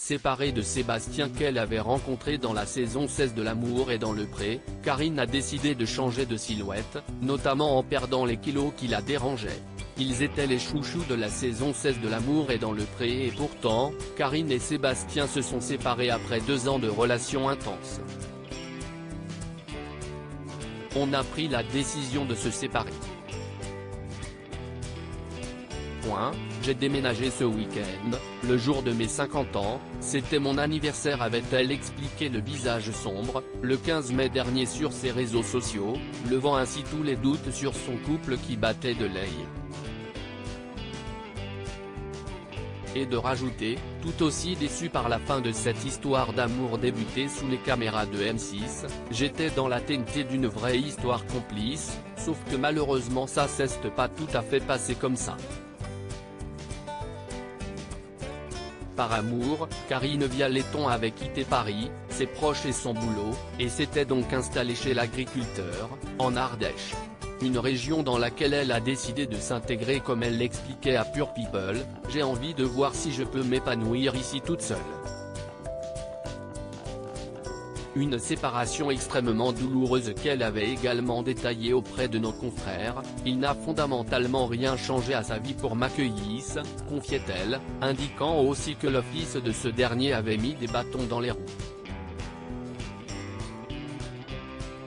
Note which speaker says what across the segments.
Speaker 1: Séparée de Sébastien qu'elle avait rencontré dans la saison 16 de L'amour est dans le pré, Karine a décidé de changer de silhouette, notamment en perdant les kilos qui la dérangeaient. Ils étaient les chouchous de la saison 16 de L'amour est dans le pré et pourtant, Karine et Sébastien se sont séparés après 2 ans de relation intense. On a pris la décision de se séparer. J'ai déménagé ce week-end, le jour de mes 50 ans, c'était mon anniversaire, avait-elle expliqué le visage sombre, le 15 mai dernier sur ses réseaux sociaux, levant ainsi tous les doutes sur son couple qui battait de l'aile. Et de rajouter, tout aussi déçu par la fin de cette histoire d'amour débutée sous les caméras de M6, j'étais dans la TNT d'une vraie histoire complice, sauf que malheureusement ça s'est pas tout à fait passé comme ça. Par amour, Karine Vialetton avait quitté Paris, ses proches et son boulot, et s'était donc installée chez l'agriculteur, en Ardèche. Une région dans laquelle elle a décidé de s'intégrer comme elle l'expliquait à Pure People, « J'ai envie de voir si je peux m'épanouir ici toute seule ». Une séparation extrêmement douloureuse qu'elle avait également détaillée auprès de nos confrères, il n'a fondamentalement rien changé à sa vie pour m'accueillir, confiait-elle, indiquant aussi que le fils de ce dernier avait mis des bâtons dans les roues.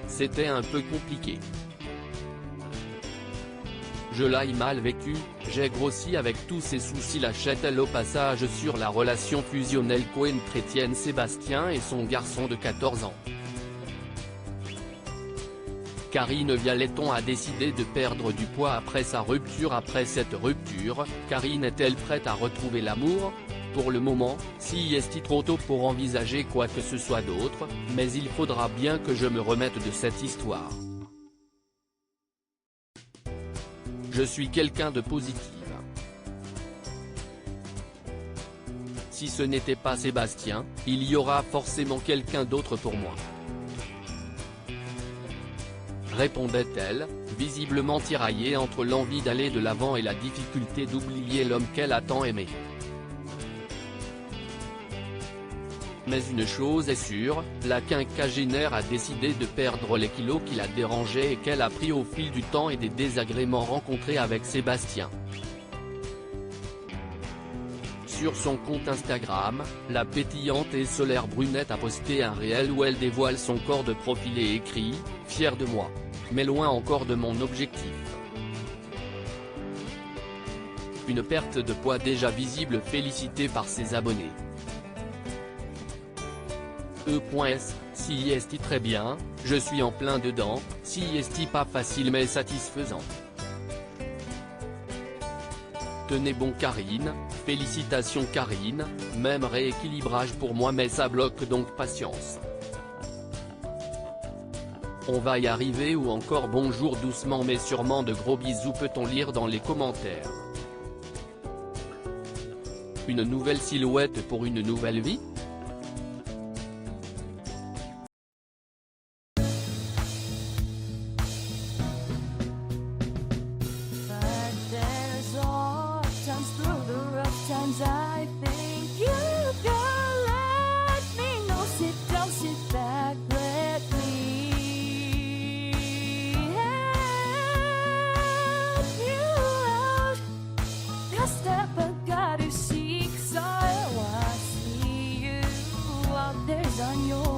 Speaker 1: C'était un peu compliqué. Je l'ai mal vécu, j'ai grossi avec tous ces soucis, lâchait-elle au passage sur la relation fusionnelle Cohen-Chrétienne Sébastien et son garçon de 14 ans. Karine Vialetton a décidé de perdre du poids après sa rupture. Après cette rupture, Karine est-elle prête à retrouver l'amour? Pour le moment, si est trop tôt pour envisager quoi que ce soit d'autre, mais il faudra bien que je me remette de cette histoire. Je suis quelqu'un de positif. Si ce n'était pas Sébastien, il y aura forcément quelqu'un d'autre pour moi. Répondait-elle, visiblement tiraillée entre l'envie d'aller de l'avant et la difficulté d'oublier l'homme qu'elle a tant aimé. Mais une chose est sûre, la quinquagénaire a décidé de perdre les kilos qui la dérangeaient et qu'elle a pris au fil du temps et des désagréments rencontrés avec Sébastien. Sur son compte Instagram, la pétillante et solaire brunette a posté un réel où elle dévoile son corps de profil et écrit « Fière de moi. Mais loin encore de mon objectif ». Une perte de poids déjà visible félicitée par ses abonnés. Si est très bien, je suis en plein dedans, si est pas facile mais satisfaisant. Tenez bon Karine, félicitations Karine, même rééquilibrage pour moi mais ça bloque donc patience. On va y arriver ou encore bonjour doucement mais sûrement de gros bisous peut-on lire dans les commentaires. Une nouvelle silhouette pour une nouvelle vie?
Speaker 2: I think you can let me know. Sit down, sit back, let me help you out. The step I gotta seek, so I see you out there's on your